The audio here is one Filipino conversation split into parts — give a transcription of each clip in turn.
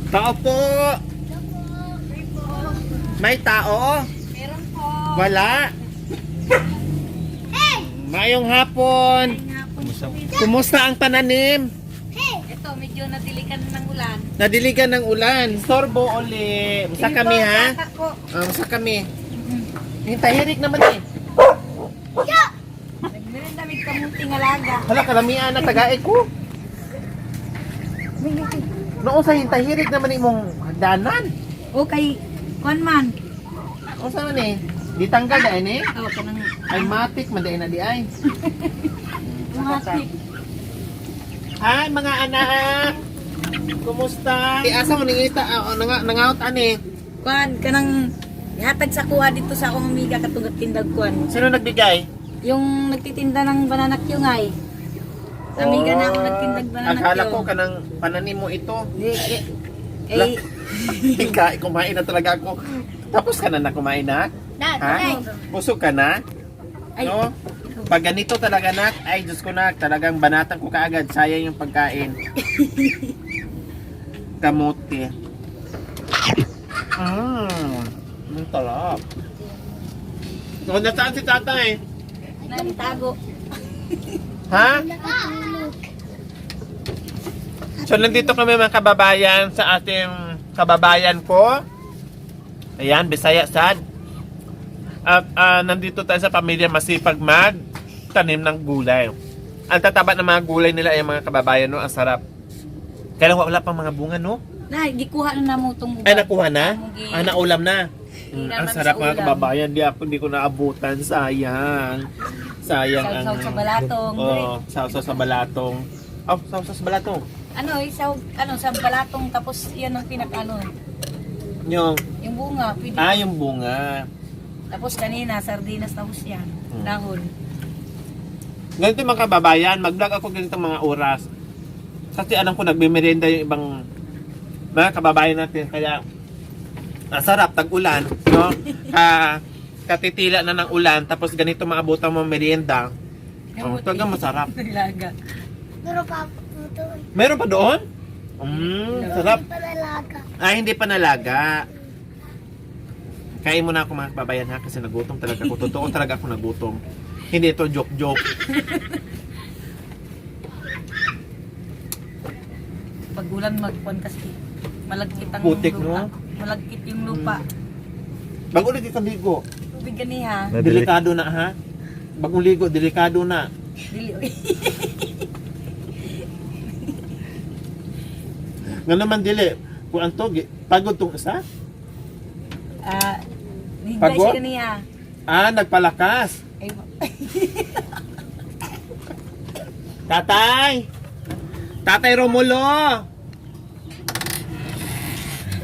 Tao po. May tao? Meron po. Wala. Mayong hapon. Kumusta ang pananim? Ito, medyo nadilikan ng ulan. Nadiligan ng ulan. Sorbo uli. Musta kami ha? Bata po. Musta kami? Hintahirik naman eh. Nagmeron damit kamunting alaga. Hala, kalamian na tagaay ko. Noong sa hintahirik naman imong hagdanan. O kay Juan man. O saan man eh? Di tanggal na eh? O, kanang Ay matik, madain na di ay. matik. Hi mga anak! Kumusta? Asa mo ningita? Nangaot ani. Kuan, kanang ihatag sa kuha dito sa akong amiga katugat tindag kuan. Sino nagbigay? Yung nagtitinda ng banana kyungay. Amiga na ako nagtindag banana Akala ko kanang pananim mo ito. Eh, Ika, kumain na talaga ako. Tapos ka na kumain na? Ha? Busog ka na? ay, No? Pag ganito talaga nak, ay Diyos ko nak, talagang banatan ko kaagad. Sayang yung pagkain. Kamote. Ang talap. So, nasaan si tatay? nagtago. Ha? So, nandito kami mga kababayan sa ating kababayan ko. Ayan, Bisaya sad. At nandito tayo sa pamilya masipag magtanim ng gulay. Ang tataba ng mga gulay nila ay mga kababayan, no? Ang sarap. Kaya lang wala pang mga bunga, no? Na, gikuha na namo tong Ay, nakuha na? Naulam na? Ang Naman sarap sa mga ulam. kababayan. Hindi ko naabutan. Sayang. Sayang ang... Sausaw sa balatong. Oo, sausaw sa balatong. Oh, sausaw sa balatong. Sa balatong tapos yan ang pinakano. Yung Yung bunga, pwede. yung bunga. Tapos kanina, sardinas tapos yan. Dahon. Ganito mga kababayan, mag-vlog ako ganito mga oras. Kasi alam ko nagme-merienda yung ibang mga kababayan natin. Kaya, ang sarap, tag-ulan. No? Katitila na ng ulan, tapos ganito maabutan mo merienda. Oh, talagang masarap. Nilaga. Pero pa doon. Meron pa doon? Sarap. Hindi pa nalaga. Hindi pa nalaga. Kain mo na ako mga kababayan ha, kasi nagutom talaga ako. Totoo talaga ako nagutom. Hindi ito joke-joke. Pag ulan magkuhan kasi malagkit ang Putik, lupa. no? Malagkit yung lupa. Bago ulit itong ligo. Tubig ganiha. Delikado na ha. Bagong ligo, delikado na. Dili. Nga naman dili. Kung anto, pagod tong isa? Hindi Pagod? siya ganiha. Nagpalakas. Ay, Tatay! Tatay Romulo!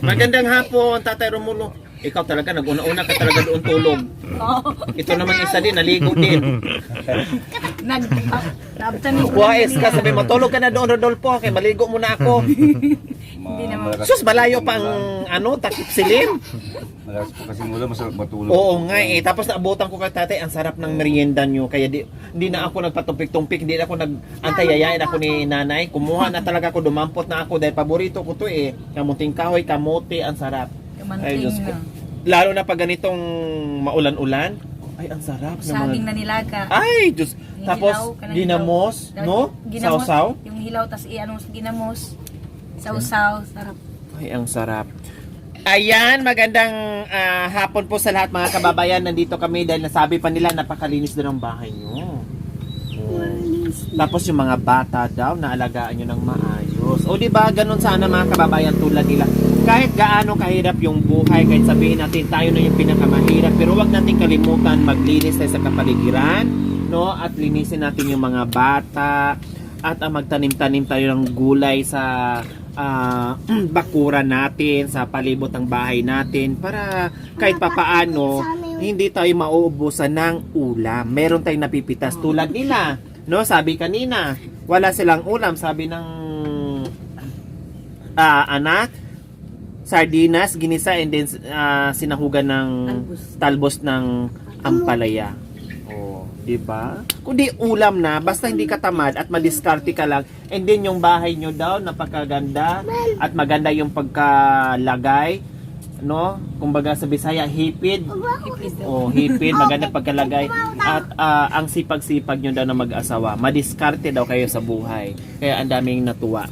Magandang hapon, Tatay Romulo. Ikaw talaga, nag-una-una ka talaga doon tulog. Ito naman isa din, naligo din. Nabtanig. Wais ka, sabi mo, tulog ka na doon, Rodolfo. Kaya maligo muna ako. Hindi naman. Sus, malayo pang takip silim. Malakas po kasi mula, masarap matulog. Oo nga eh. Tapos naabutan ko kay tatay, ang sarap ng merienda nyo. Kaya hindi na ako nagpatumpik-tumpik, hindi na ako nag-antayayain ako ni nanay. Kumuha na talaga ako, dumampot na ako dahil paborito ko to eh. Kamuting kahoy, kamote, ang sarap. Ay, Diyos ko. Kamanting na. Lalo na pag ganitong maulan-ulan. Ay, ang sarap. ng mga- Saging na nilaga. Ay, Diyos. Yung Tapos, hilaw, kanang ginamos, hilaw. no? Ginamos, Sausaw. Yung hilaw, tas i-ano sa ginamos. Sausaw, sarap. Ay, ang sarap. Ayan, magandang hapon po sa lahat mga kababayan. Nandito kami dahil nasabi pa nila napakalinis doon ang bahay nyo. Tapos yung mga bata daw, naalagaan nyo ng maayos. O di ba ganun sana mga kababayan tulad nila. Kahit gaano kahirap yung buhay, kahit sabihin natin tayo na yung pinakamahirap, pero wag natin kalimutan maglinis tayo sa kapaligiran, no? At linisin natin yung mga bata at magtanim-tanim tayo ng gulay sa bakuran natin, sa palibot ng bahay natin para kahit papaano hindi tayo mauubusan ng ulam. Meron tayong napipitas tulad nila, no? Sabi kanina, wala silang ulam, sabi ng anak, sardinas, ginisa, and then sinahugan ng talbos ng ampalaya. Oh, di ba? Kundi ulam na, basta hindi ka tamad at madiskarte ka lang. And then yung bahay nyo daw, napakaganda at maganda yung pagkalagay. No? Kumbaga sa Bisaya, hipid. Oh, hipid, maganda pagkalagay. At ang sipag-sipag nyo daw na mag-asawa. Madiskarte daw kayo sa buhay. Kaya ang daming natuwa.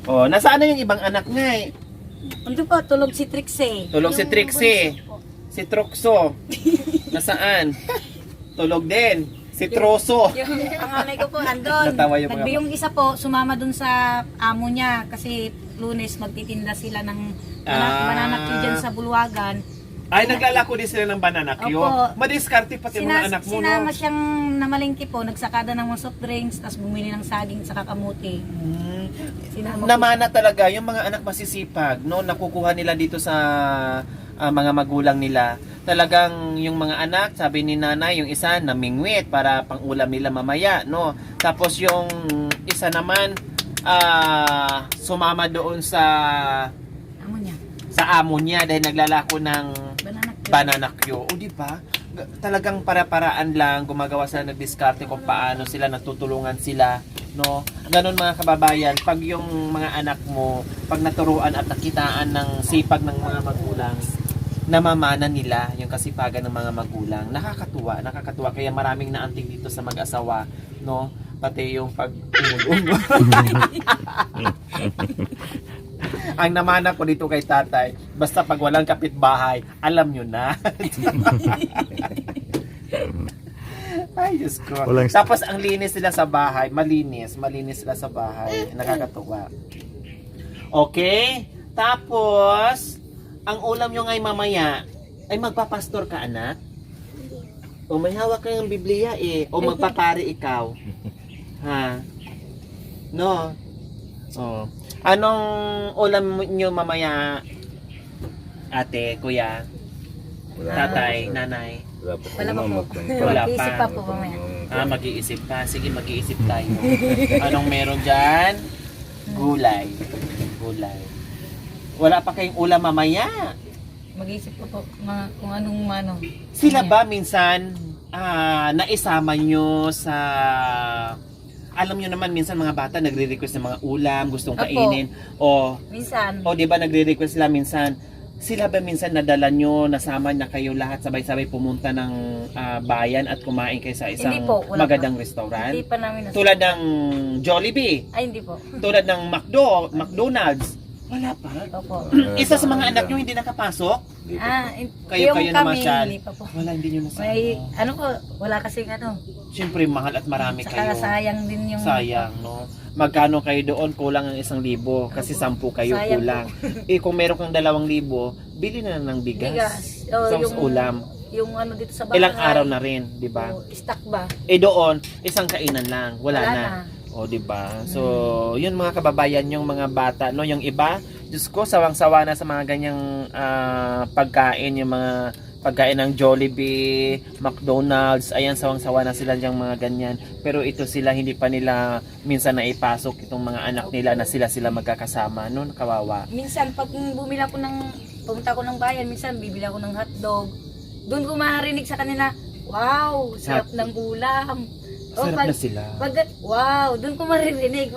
Oh, nasaan na yung ibang anak nga eh? Ano po, tulog si Trixie. Tulog si Trixie. Si Troxo. Nasaan? Tulog din. Si Troso. Yung panganay ko po, andon. Natawa yung mga- Yung isa po, sumama dun sa amo niya kasi Lunes magtitinda sila ng banana cue dyan sa Bulwagan. Ay, naglalako din sila ng banana cue. Opo. Madiskarte pati mga anak mo, Sinama no? siyang namalingki po, nagsakada ng mga soft drinks, tapos bumili ng saging sa kakamuti. Sinama ko. Namana talaga yung mga anak masisipag, no? Nakukuha nila dito sa mga magulang nila. Talagang yung mga anak, sabi ni nanay, yung isa namingwit para pang-ulam nila mamaya, no? Tapos yung isa naman sumama doon sa Amo niya. amo niya dahil naglalako ng Banana cue. banana cue. O di ba? Talagang para-paraan lang gumagawa sila ng diskarte kung paano sila natutulungan sila, no? Ganon mga kababayan, pag yung mga anak mo, pag naturuan at nakitaan ng sipag ng mga magulang, namamana nila yung kasipagan ng mga magulang. Nakakatuwa. Kaya maraming naanting dito sa mag-asawa, no? Pati yung pag ang namana ko dito kay tatay, basta pag walang kapitbahay, alam nyo na. Ay, Diyos ko. Tapos ang linis nila sa bahay, malinis sila sa bahay. Nakakatuwa. Okay? Tapos, ang ulam nyo ngay mamaya, ay magpapastor ka, anak? O may hawak kayong Biblia eh. O magpapari ikaw. Ha? No? Oh. Anong ulam nyo mamaya, ate, kuya, tatay, nanay? Wala pa po. Wala pa. Isip pa po mamaya. Mag-iisip pa. Sige, mag-iisip tayo. Anong meron dyan? Gulay. Wala pa kayong ulam mamaya. Mag-iisip ko po kung anong mano. Sila ba minsan naisama nyo sa... Alam nyo naman minsan mga bata nagre-request ng mga ulam, gustong Opo. kainin. O Minsan. di ba nagre-request sila minsan? Sila ba minsan nadala nyo, nasama na kayo lahat sabay-sabay pumunta ng bayan at kumain kayo sa isang Hindi po, wala magandang pa. restaurant? Hindi pa namin nasa. Tulad ng Jollibee, Ay, hindi po. tulad ng McDonald's. Wala pa. Opo. Isa sa mga anak nyo hindi nakapasok? Kayo yung naman kami, siya. hindi pa po. Wala, hindi nyo nasama. May, ano po, wala kasing ano. Siyempre, mahal at marami Saka kayo. sayang din yung... Sayang, no? Magkano kayo doon? Kulang ang 1,000 kasi 10 kayo Sayang kulang. Kung meron kang 2,000, bili na ng bigas. Bigas. Sa ulam. Yung ano dito sa bahay. Ilang araw na rin, di ba? Stock ba? Doon, isang kainan lang. Wala Wala na. na. O, di ba? So, yun mga kababayan, yung mga bata, no? Yung iba, Diyos ko, sawang-sawa na sa mga ganyang pagkain, yung mga pagkain ng Jollibee, McDonald's, ayan, sawang-sawa na sila diyang mga ganyan. Pero ito sila, hindi pa nila minsan naipasok itong mga anak nila na sila magkakasama, no? Kawawa. Minsan, pag bumili ako pumunta ko ng bayan, minsan bibili ako ng hotdog. Doon ko marinig sa kanila, wow, sarap ng ulam. Sarap na sila. Wow, doon ko maririnig.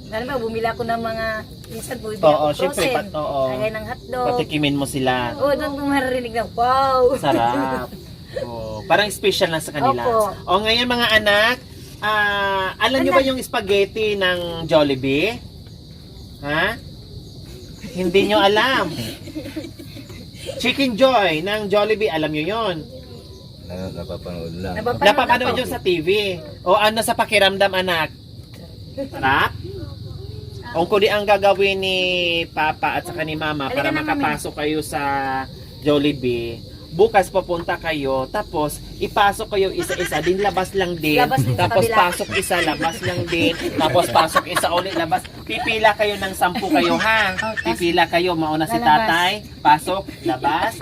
Alam mo, bumili ako ng mga, minsan bumili Oo, ako syempre, frozen. Lagay ng hotdog. patikimin mo sila. Oo, doon ko maririnig na, wow. Sarap. Parang special lang sa kanila. Opo. Ngayon mga anak, alam nyo ba yung spaghetti ng Jollibee? Ha? Hindi nyo alam. Chicken Joy ng Jollibee, alam nyo yon? Napapanood lang. Napapanood yun sa TV. O ano sa pakiramdam, anak? Sarap? O kung di ang gagawin ni Papa at saka ni Mama para Halika na, makapasok kayo sa Jollibee, bukas papunta kayo, tapos ipasok kayo isa-isa, din labas lang din, Labas din sa tapos kabila. pasok isa, labas lang din, tapos pasok isa ulit, labas. Pipila kayo ng 10 kayo, ha? Pipila kayo, mauna si Lalabas. tatay, pasok, labas.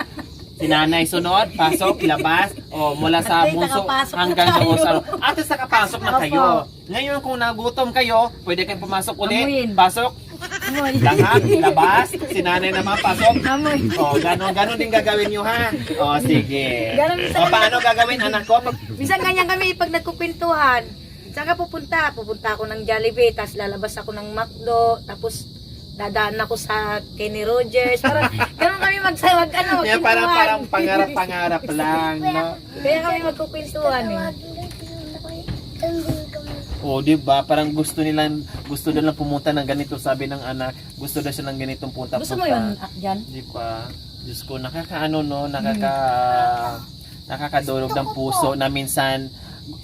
Si nanay sunod, pasok, labas, o mula sa Ate, bunso nakapasok na hanggang tayo. doon sa... Ate, nakapasok na Opo. kayo. Ngayon kung nagutom kayo, pwede kayong pumasok ulit. Amuyin. Pasok, Amoy. Lahat, labas, si nanay naman pasok. Amoy. O, ganon din gagawin nyo ha. O, sige. Ganon O, paano gagawin anak ko? Minsan ganyan kami pag nagkukwentuhan. Saan ka pupunta? Pupunta ako ng Jollibee, tapos lalabas ako ng McDo, tapos dadaan ako sa Kenny Rogers. Parang ganun kami Yeah, magkwentuhan. parang pangarap-pangarap lang, no? Kaya kami magkukwentuhan eh. O, di ba? Parang gusto nilang pumunta ng ganito, sabi ng anak. Gusto na siya ng ganitong punta-punta. Gusto mo yun, Jan? Di ba? Diyos ko, nakakaano, no? Nakakadulog ng puso na minsan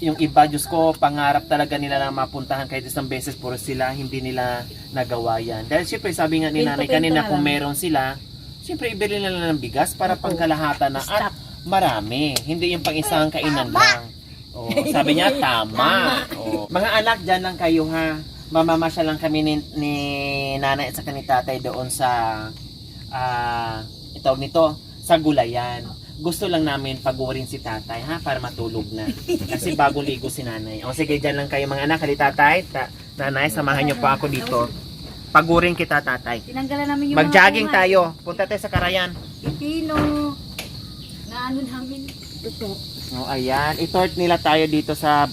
yung iba, Diyos ko, pangarap talaga nila na mapuntahan kahit isang beses, puro sila, hindi nila nagawa yan. Dahil syempre, sabi nga ni nanay kanina, kung meron sila, syempre, ibili nila ng bigas para pangkalahatan na at marami. Hindi yung pang isang kainan lang. Oh, sabi niya, tama. Oh. Mga anak, dyan lang kayo ha. Mamamasya lang kami ni nanay at saka ni tatay doon sa, itawag nito, sa gulayan. Gusto lang namin pagurin si tatay ha, para matulog na. Kasi bagong ligo si nanay. O sige, dyan lang kayo mga anak. Hali tatay, nanay, samahan niyo pa ako dito. Pagurin kita tatay. Tinanggalan namin yung Mag-jogging mga tayo. Punta tayo sa Karayan. pipino. Na ano namin. Ito. O ayan, itort nila tayo dito sa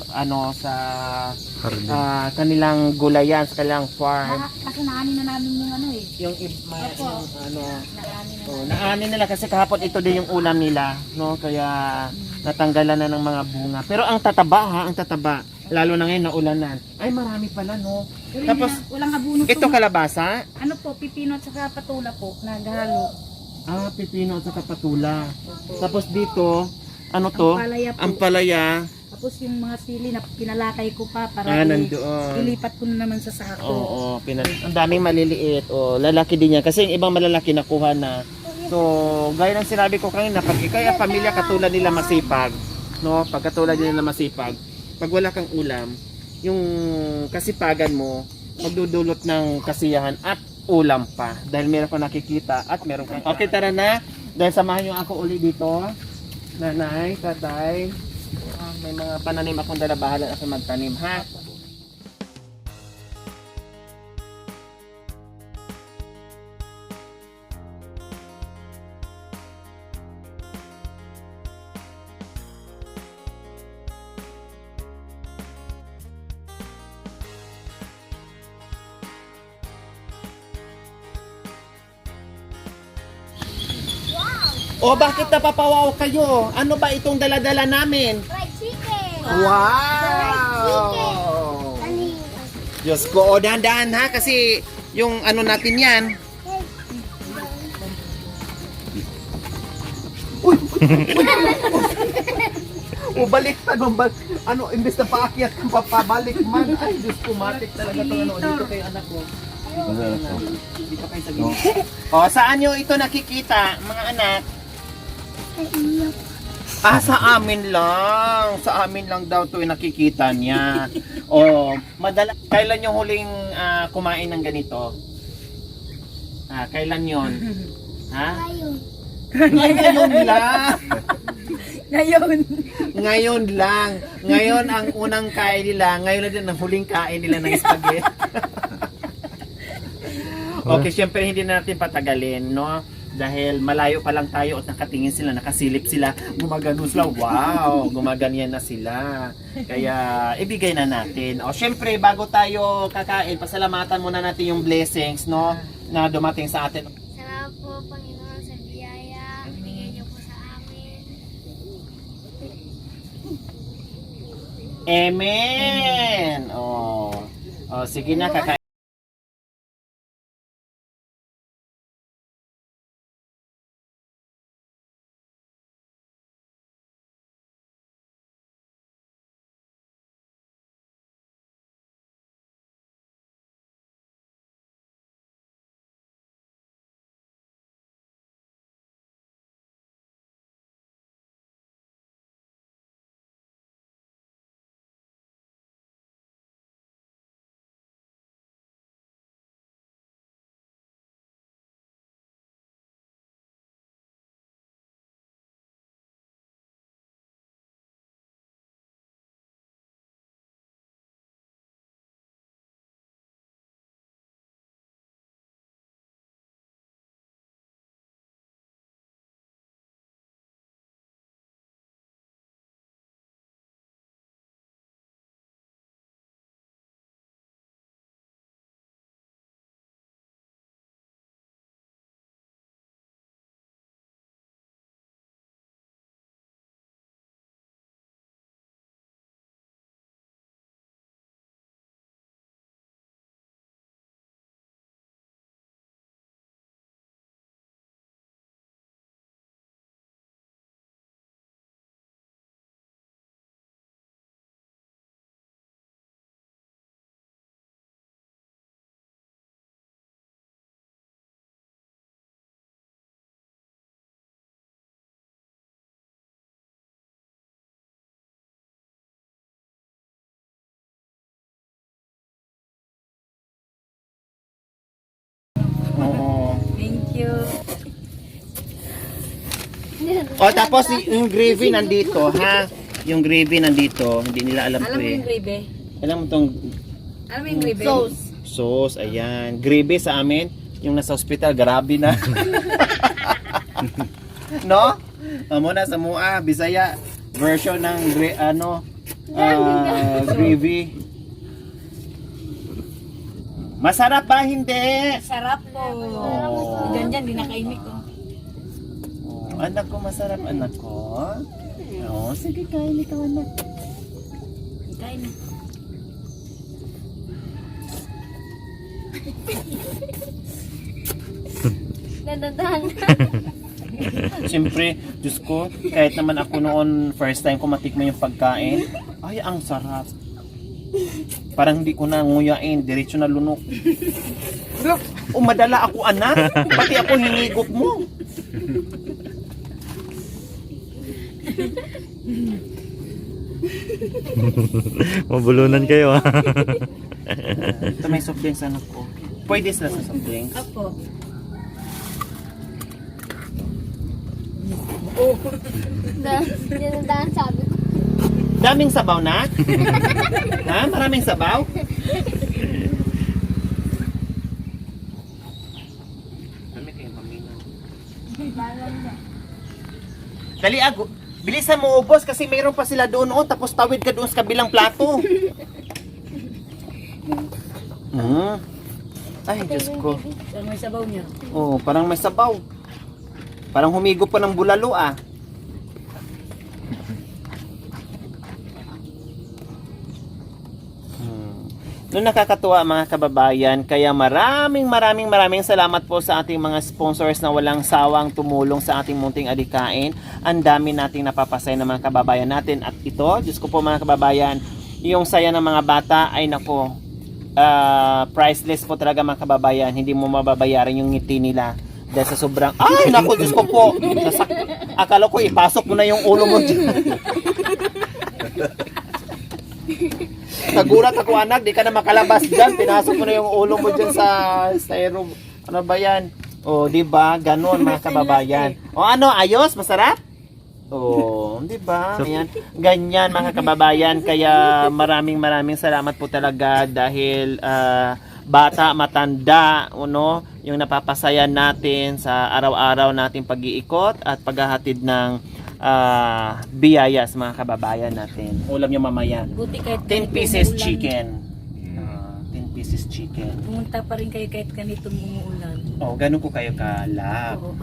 kanilang gulayan, sa kanilang farm. Kasi naanin na namin yung ano eh. Yung Naanin na. naanin nila kasi kahapon ito din yung ulam nila, no? Kaya natanggalan na ng mga bunga. Pero ang tataba. Lalo na ngayon na ulanan. Ay, marami pala, no? Tapos, walang abono. ito kalabasa. Ano po, pipino at saka patula po, naghalo. Pipino at saka patula. Tapos dito, ano to? Ampalaya po. Ampalaya. Tapos yung mga sili na pinalakay ko pa para Nandoon. ilipat ko na naman sa sako. Oo, ang daming maliliit. O, lalaki din yan. Kasi yung ibang malalaki nakuha na. So, gaya ng sinabi ko kanina, pag ikay ang pamilya katulad nila masipag, no? Pag katulad nila masipag, pag wala kang ulam, yung kasipagan mo, magdudulot ng kasiyahan at ulam pa. Dahil meron kang nakikita at meron kang... Okay, tara na. Dahil samahan nyo ako uli dito. Nanay, tatay. May mga pananim akong dala, bahala ako magtanim, ha? O bakit napapawaw kayo? Ano ba itong daladala namin? Fried chicken. Wow! Kanina. Diyos ko, o dahan-dahan ha, kasi yung ano natin yan. O baliktad, ano, imbes na paakyat kang papabalik man. Ay, Diyos ko, matik talaga ito. Ano, dito kayo anak ko. Dito kayo sa gilid. O, saan nyo ito nakikita, mga anak? Sa amin lang. Sa amin lang daw ito nakikita niya. Kailan yung huling kumain ng ganito? Kailan yon? Ha? Ngayon lang. Ngayon lang. Ngayon ang unang kain nila. Ngayon na din ang huling kain nila ng spaghetti. Okay, syempre hindi na natin patagalin, no? Dahil malayo pa lang tayo at nakatingin sila, nakasilip sila, gumagano sila, wow, gumaganyan na sila. Kaya ibigay na natin. O syempre, bago tayo kakain, pasalamatan muna natin yung blessings, no, na dumating sa atin. Salamat po, Panginoon, sa biyaya. Binigay niyo po sa amin. Amen! Sige na, kakain. O tapos yung gravy nandito, ha? Yung gravy nandito, hindi nila alam Alam to mo eh. yung gravy? Alam mo tong Alam mo yung gravy? sauce, ayan. Gravy sa amin, yung nasa hospital, grabe na. No? Amo na sa mua, Bisaya version ng gravy. Masarap ba? Hindi. Sarap po. Oh. Diyan, di nakaimik ko. Oh, anak ko, masarap anak ko. Oh, sige, kain ikaw anak. Kain na. Nadadahan. Siyempre, Diyos ko, kahit naman ako noon, first time ko matikman yung pagkain, ay, ang sarap. Parang hindi ko na nguyain, diretso na lunok. Umadala ako anak, pati ako hinigop mo. Mabulunan kayo ah. Ito may soft drinks anak ko. Pwede sila sa soft drinks. Apo. Nadadahan sabi ko. Daming sabaw na? Ha? Maraming sabaw? Dami kayong paminaw. Dali ago. Bilisan mo ubos kasi mayroon pa sila doon tapos tawid ka doon sa kabilang plato. Ay, Diyos ko. Saan may sabaw niya? Oh, parang may sabaw. Parang humigo pa ng bulalo ah. Noon nakakatuwa mga kababayan, kaya maraming salamat po sa ating mga sponsors na walang sawang tumulong sa ating munting adikain. Ang dami nating napapasaya ng mga kababayan natin. At ito, Diyos ko po mga kababayan, yung saya ng mga bata ay nako, priceless po talaga mga kababayan. Hindi mo mababayaran yung ngiti nila. Dahil sa sobrang, ay nako Diyos ko po, akala ko ipasok mo na yung ulo mo dyan. Nagulat ako anak, di ka na makalabas dyan. Pinasok mo na yung ulo mo dyan sa styro. Ano ba yan? O, di ba? Ganon mga kababayan. O ano, ayos? Masarap? O, di ba? Ayan. Ganyan mga kababayan. Kaya maraming salamat po talaga dahil bata, matanda, ano, yung napapasaya natin sa araw-araw nating pag-iikot at paghahatid ng biyaya sa mga kababayan natin. Ulam yung mamaya. Buti kahit 10 pieces chicken. 10 pieces chicken. Pumunta pa rin kayo kahit ganitong umuulan. Oh, ganun ko kayo kalap. Oo.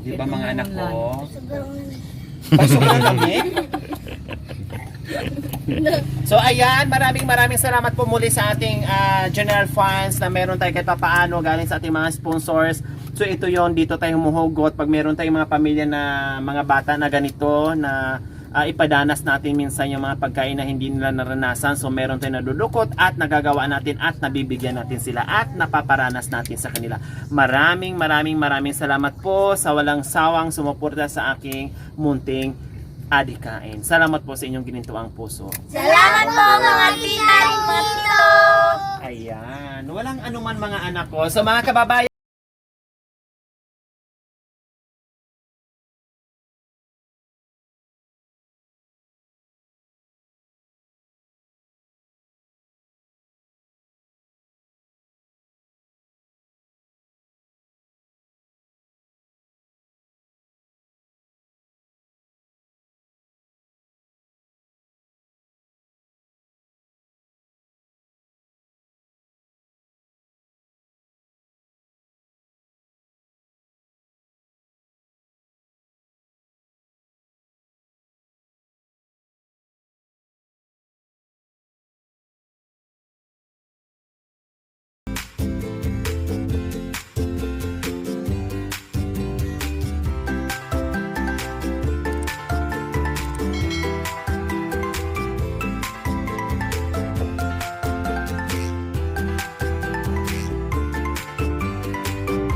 Di ba mga anak ko? Sobrang Pasok na lamig? So ayan, maraming salamat po muli sa ating general funds na meron tayo kahit paano galing sa ating mga sponsors. So ito yon, dito tayo humuhugot pag meron tayong mga pamilya na mga bata na ganito na ipadanas natin minsan yung mga pagkain na hindi nila naranasan. So meron tayong nadudukot at nagagawa natin at nabibigyan natin sila at napaparanas natin sa kanila. Maraming salamat po sa walang sawang sumuporta sa aking munting adikain. Salamat po sa inyong ginintuang puso. salamat po mga tita, mga tito. Ayan, walang anuman mga anak ko. So mga kababayan,